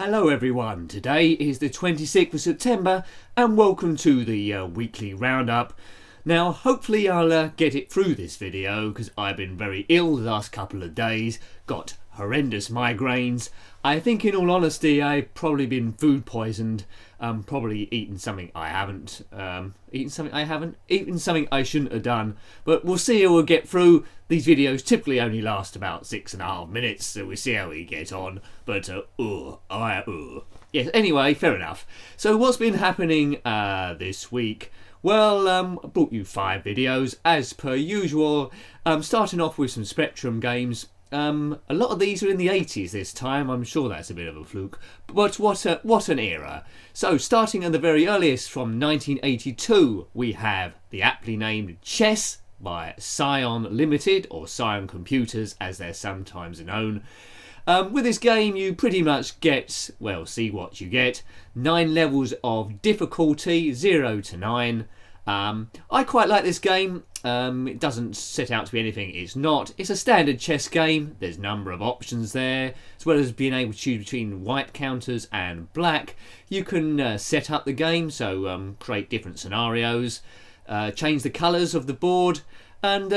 Hello everyone, today is the 26th of September and welcome to the weekly roundup. Now hopefully I'll get it through this video because I've been very ill the last couple of days, got horrendous migraines. I think in all honesty I've probably been food poisoned, probably eaten something I haven't, eaten something I shouldn't have done, but we'll see how we'll get through. These videos typically only last about 6.5 minutes, so we'll see how we get on, but yes, anyway, fair enough. So what's been happening this week? Well, I brought you 5 videos as per usual, starting off with some Spectrum games. A lot of these are in the 80s this time. I'm sure that's a bit of a fluke, but what an era. So starting at the very earliest from 1982, we have the aptly named Chess by Scion Limited, or Scion Computers as they're sometimes known. With this game you pretty much get, well, see what you get, 9 levels of difficulty, 0 to 9. I quite like this game. It doesn't set out to be anything it's not. It's a standard chess game. There's a number of options there, as well as being able to choose between white counters and black. You can set up the game, so create different scenarios, change the colours of the board, and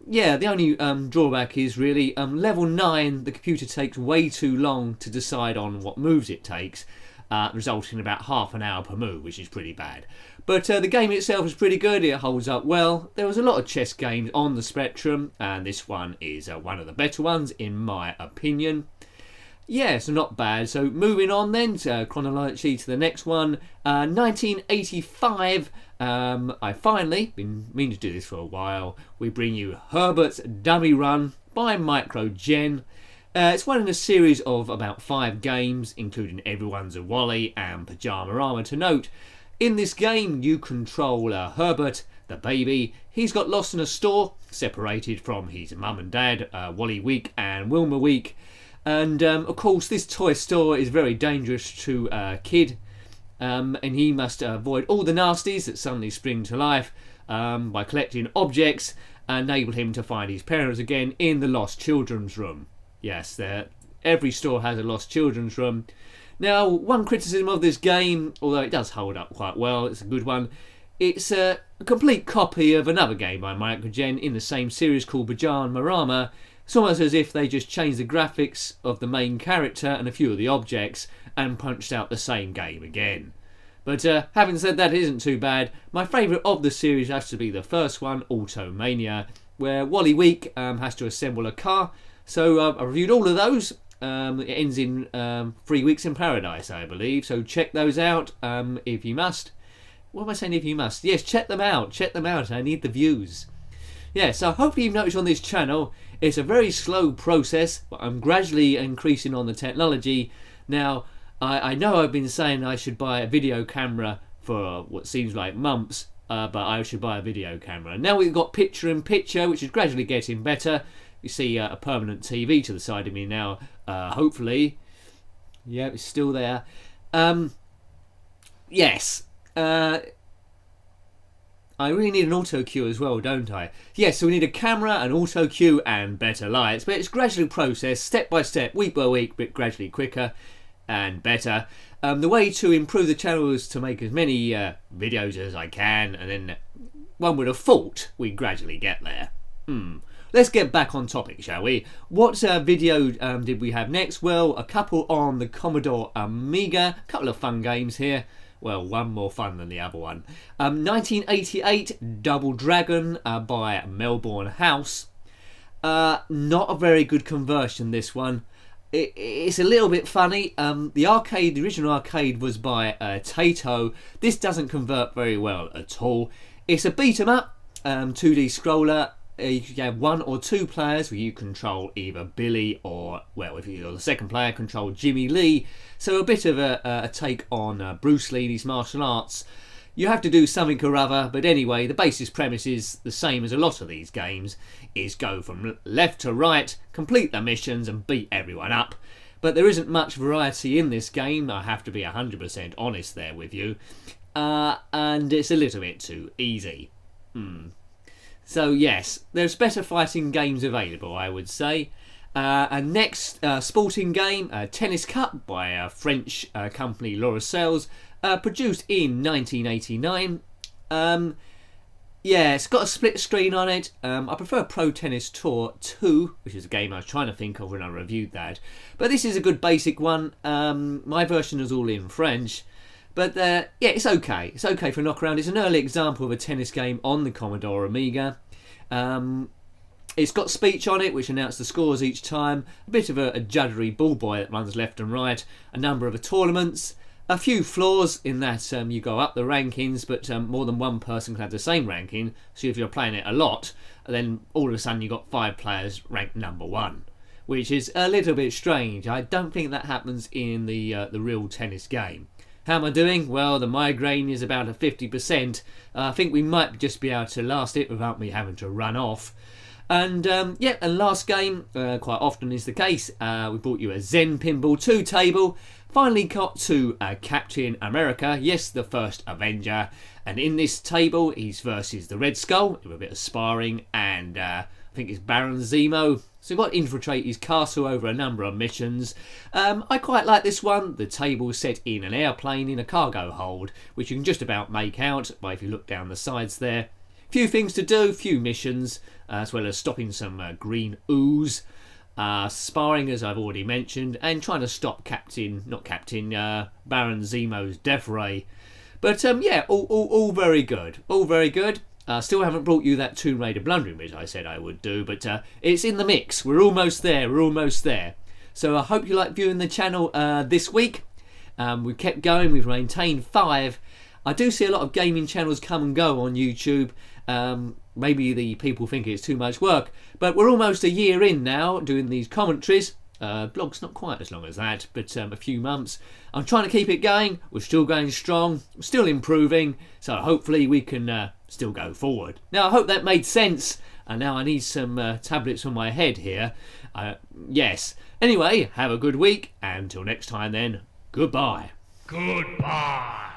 yeah, the only drawback is really level 9 the computer takes way too long to decide on what moves it takes, resulting in about half an hour per move, which is pretty bad. But the game itself is pretty good, it holds up well. There was a lot of chess games on the Spectrum, and this one is one of the better ones in my opinion. Yeah, so not bad. So moving on then, chronologically to the next one, 1985. I finally, been meaning to do this for a while, we bring you Herbert's Dummy Run by Microgen. It's one in a series of about 5 games, including Everyone's a Wally and Pyjamarama. To note, in this game you control Herbert, the baby. He's got lost in a store, separated from his mum and dad, Wally Week and Wilma Week. And of course this toy store is very dangerous to a kid, and he must avoid all the nasties that suddenly spring to life by collecting objects and enable him to find his parents again in the lost children's room. Yes, every store has a lost children's room. Now, one criticism of this game, although it does hold up quite well, it's a good one, it's a complete copy of another game by Microgen in the same series called Pyjamarama. It's almost as if they just changed the graphics of the main character and a few of the objects and punched out the same game again. But having said that, it isn't too bad. My favourite of the series has to be the first one, Automania, where Wally Week has to assemble a car. So I reviewed all of those. It ends in 3 Weeks in Paradise, I believe. So check those out if you must. What am I saying if you must? Yes, check them out. Check them out. I need the views. Yeah, so hopefully you've noticed on this channel, it's a very slow process, but I'm gradually increasing on the technology. Now, I know I've been saying I should buy a video camera for what seems like months, but I should buy a video camera. Now we've got picture-in-picture, which is gradually getting better. You see a permanent TV to the side of me now, hopefully. Yeah, it's still there. Yes. I really need an auto cue as well, don't I? Yes, so we need a camera, an auto cue and better lights. But it's gradually processed, step by step, week by week, but gradually quicker and better. The way to improve the channel is to make as many videos as I can, and then one would have thought we gradually get there. Let's get back on topic, shall we? What video did we have next? Well, a couple on the Commodore Amiga. A couple of fun games here. Well, one more fun than the other one. 1988, Double Dragon by Melbourne House. Not a very good conversion, this one. It's a little bit funny. The original arcade was by Taito. This doesn't convert very well at all. It's a beat 'em up, 2D scroller. You can have 1 or 2 players where you control either Billy or, well, if you're the second player, control Jimmy Lee. So a bit of a take on Bruce Lee and his martial arts. You have to do something or other, but anyway, the basic premise is the same as a lot of these games, is go from left to right, complete the missions and beat everyone up. But there isn't much variety in this game, I have to be 100% honest there with you, and it's a little bit too easy. So yes, there's better fighting games available, I would say. And next, sporting game, Tennis Cup by a French company, Laura Sales, produced in 1989. Yeah, it's got a split screen on it. I prefer Pro Tennis Tour 2, which is a game I was trying to think of when I reviewed that. But this is a good basic one. My version is all in French. But yeah, it's okay. It's okay for a knock around. It's an early example of a tennis game on the Commodore Amiga. It's got speech on it, which announced the scores each time. A bit of a juddery ball boy that runs left and right. A number of tournaments. A few flaws in that you go up the rankings, but more than one person can have the same ranking. So if you're playing it a lot, then all of a sudden you've got 5 players ranked number 1, which is a little bit strange. I don't think that happens in the real tennis game. How am I doing? Well, the migraine is about at 50%. I think we might just be able to last it without me having to run off. And yeah, and last game, quite often is the case, we brought you a Zen Pinball 2 table. Finally got to Captain America, yes, the first Avenger. And in this table, he's versus the Red Skull, with a bit of sparring, and I think it's Baron Zemo. So you've got to infiltrate his castle over a number of missions. I quite like this one. The table's set in an airplane in a cargo hold, which you can just about make out by if you look down the sides there. Few things to do, few missions, as well as stopping some green ooze. Sparring, as I've already mentioned, and trying to stop Baron Zemo's death ray. But yeah, all very good. All very good. Still haven't brought you that Tomb Raider blundering bit I said I would do, but it's in the mix. We're almost there. We're almost there. So I hope you like viewing the channel this week. We've kept going. We've maintained 5. I do see a lot of gaming channels come and go on YouTube. Maybe the people think it's too much work, but we're almost a year in now doing these commentaries. Blog's not quite as long as that, but a few months. I'm trying to keep it going. We're still going strong, still improving, so hopefully we can still go forward. Now, I hope that made sense, and now I need some tablets on my head here. Yes. Anyway, have a good week, and until next time then, goodbye. Goodbye.